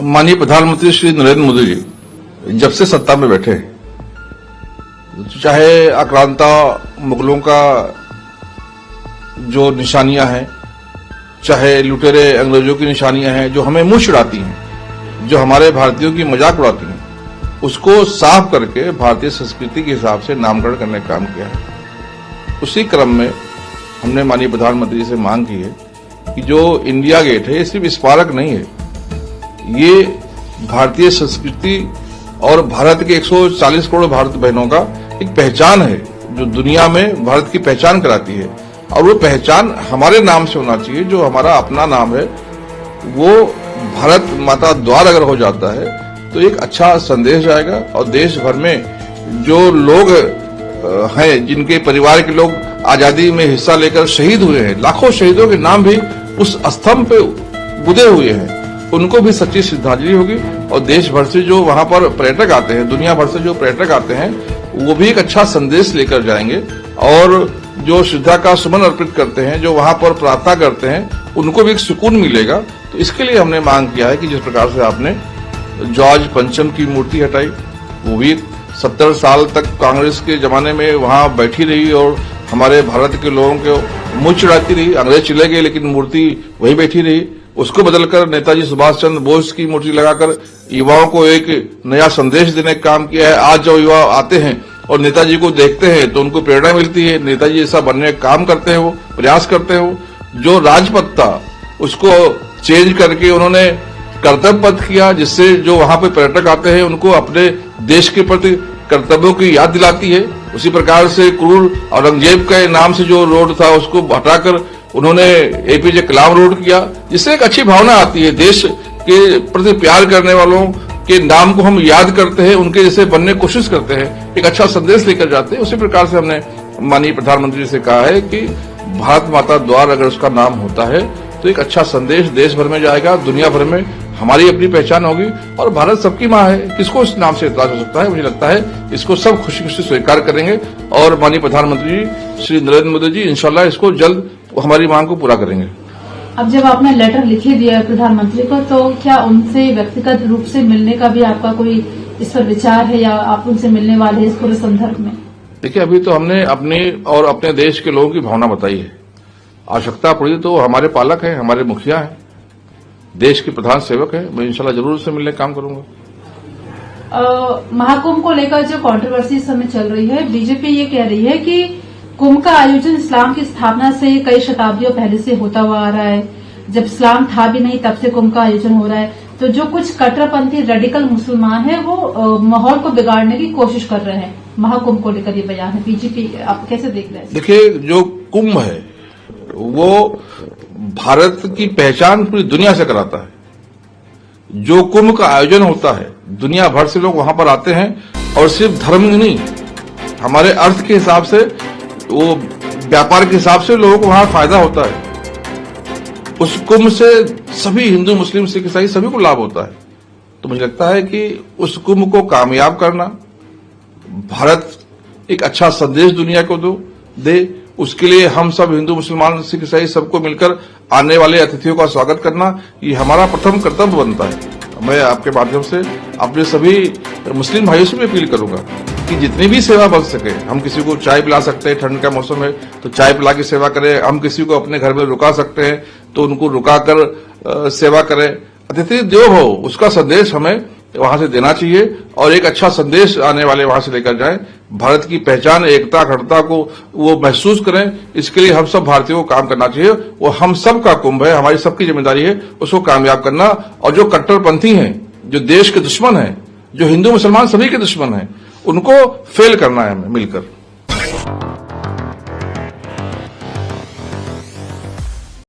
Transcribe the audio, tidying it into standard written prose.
माननीय प्रधानमंत्री श्री नरेंद्र मोदी जी जब से सत्ता में बैठे, चाहे आक्रांता मुगलों का जो निशानियां हैं, चाहे लुटेरे अंग्रेजों की निशानियां हैं जो हमें मुंह चिढ़ाती हैं, जो हमारे भारतीयों की मजाक उड़ाती हैं, उसको साफ करके भारतीय संस्कृति के हिसाब से नामकरण करने का काम किया है। उसी क्रम में हमने माननीय प्रधानमंत्री से मांग की है कि जो इंडिया गेट है ये सिर्फ स्मारक नहीं है, ये भारतीय संस्कृति और भारत के 140 करोड़ भारत बहनों का एक पहचान है जो दुनिया में भारत की पहचान कराती है। और वो पहचान हमारे नाम से होना चाहिए, जो हमारा अपना नाम है वो भारत माता द्वार अगर हो जाता है तो एक अच्छा संदेश जाएगा। और देश भर में जो लोग हैं, जिनके परिवार के लोग आजादी में हिस्सा लेकर शहीद हुए हैं, लाखों शहीदों के नाम भी उस स्तंभ पे गुदे हुए हैं, उनको भी सच्ची श्रद्धांजलि होगी। और देश भर से जो वहां पर पर्यटक आते हैं, दुनिया भर से जो पर्यटक आते हैं, वो भी एक अच्छा संदेश लेकर जाएंगे। और जो श्रद्धा का सुमन अर्पित करते हैं, जो वहां पर प्रार्थना करते हैं, उनको भी एक सुकून मिलेगा। तो इसके लिए हमने मांग किया है कि जिस प्रकार से आपने जॉर्ज पंचम की मूर्ति हटाई, वो भी 70 साल तक कांग्रेस के जमाने में वहां बैठी रही और हमारे भारत के लोगों को मुंह चिढ़ाती रही। अंग्रेज चले गए लेकिन मूर्ति वही बैठी रही। उसको बदलकर नेताजी सुभाष चंद्र बोस की मूर्ति लगाकर युवाओं को एक नया संदेश देने का काम किया है। आज जो युवा आते हैं और नेताजी को देखते हैं तो उनको प्रेरणा मिलती है, नेताजी जैसा बनने का काम करते हैं, वो प्रयास करते हैं। वो जो राजपथ था उसको चेंज करके उन्होंने कर्तव्य पथ किया, जिससे जो वहां पे पर्यटक आते हैं उनको अपने देश के प्रति कर्तव्यों की याद दिलाती है। उसी प्रकार से क्रूर औरंगजेब के नाम से जो रोड था उसको हटाकर उन्होंने एपीजे कलाम रोड किया, जिससे एक अच्छी भावना आती है। देश के प्रति प्यार करने वालों के नाम को हम याद करते हैं, उनके जैसे बनने की कोशिश करते हैं, एक अच्छा संदेश लेकर जाते हैं। उसी प्रकार से हमने माननीय प्रधानमंत्री से कहा है कि भारत माता द्वार अगर उसका नाम होता है तो एक अच्छा संदेश देश भर में जाएगा, दुनिया भर में हमारी अपनी पहचान होगी। और भारत सबकी माँ है, किसको इस नाम से इतराज हो सकता है? मुझे लगता है इसको सब खुशी खुशी स्वीकार करेंगे और माननीय प्रधानमंत्री श्री नरेंद्र मोदी जी इंशाल्लाह इसको जल्द हमारी मांग को पूरा करेंगे। अब जब आपने लेटर लिखे दिया है प्रधानमंत्री को, तो क्या उनसे व्यक्तिगत रूप से मिलने का भी आपका कोई इस पर विचार है या आप उनसे मिलने वाले हैं इस पूरे संदर्भ में? देखिए, अभी तो हमने अपनी और अपने देश के लोगों की भावना बताई है। आवश्यकता पड़ी तो हमारे पालक हैं, हमारे मुखिया हैं, देश के प्रधान सेवक हैं, मैं इंशाल्लाह जरूर उससे मिलने का काम करूंगा। महाकुंभ को लेकर जो कंट्रोवर्सी इस समय चल रही है, बीजेपी ये कह रही है कि कुंभ का आयोजन इस्लाम की स्थापना से कई शताब्दियों पहले से होता हुआ आ रहा है। जब इस्लाम था भी नहीं तब से कुंभ का आयोजन हो रहा है। तो जो कुछ कट्टरपंथी रेडिकल मुसलमान हैं वो माहौल को बिगाड़ने की कोशिश कर रहे हैं। महाकुंभ को लेकर ये बयान है, बीजेपी आप कैसे देख रहे हैं? देखिए, जो कुंभ है वो भारत की पहचान पूरी दुनिया से कराता है। जो कुंभ का आयोजन होता है, दुनिया भर से लोग वहां पर आते हैं और सिर्फ धर्म नहीं, हमारे अर्थ के हिसाब से, वो व्यापार के हिसाब से लोगों को वहां फायदा होता है। उस कुंभ से सभी हिंदू, मुस्लिम, सिख, ईसाई सभी को लाभ होता है। तो मुझे लगता है कि उस कुंभ को कामयाब करना, भारत एक अच्छा संदेश दुनिया को दे, उसके लिए हम सब हिंदू, मुसलमान, सिख, ईसाई सबको मिलकर आने वाले अतिथियों का स्वागत करना, ये हमारा प्रथम कर्तव्य बनता है। मैं आपके माध्यम से अपने सभी मुस्लिम भाइयों से भी अपील करूंगा कि जितनी भी सेवा बन सके, हम किसी को चाय पिला सकते हैं, ठंड का मौसम है तो चाय पिला के सेवा करें, हम किसी को अपने घर में रुका सकते हैं तो उनको रुकाकर सेवा करें। अतिथि देवो भव, उसका संदेश हमें वहां से देना चाहिए और एक अच्छा संदेश आने वाले वहां से लेकर जाएं। भारत की पहचान, एकता, अखंडता को वो महसूस करें। इसके लिए हम सब भारतीयों को काम करना चाहिए। वो हम सब का कुंभ है, हमारी सबकी जिम्मेदारी है उसको कामयाब करना। और जो कट्टरपंथी हैं, जो देश के दुश्मन हैं, जो हिंदू मुसलमान सभी के दुश्मन हैं, उनको फेल करना है हमें मिलकर।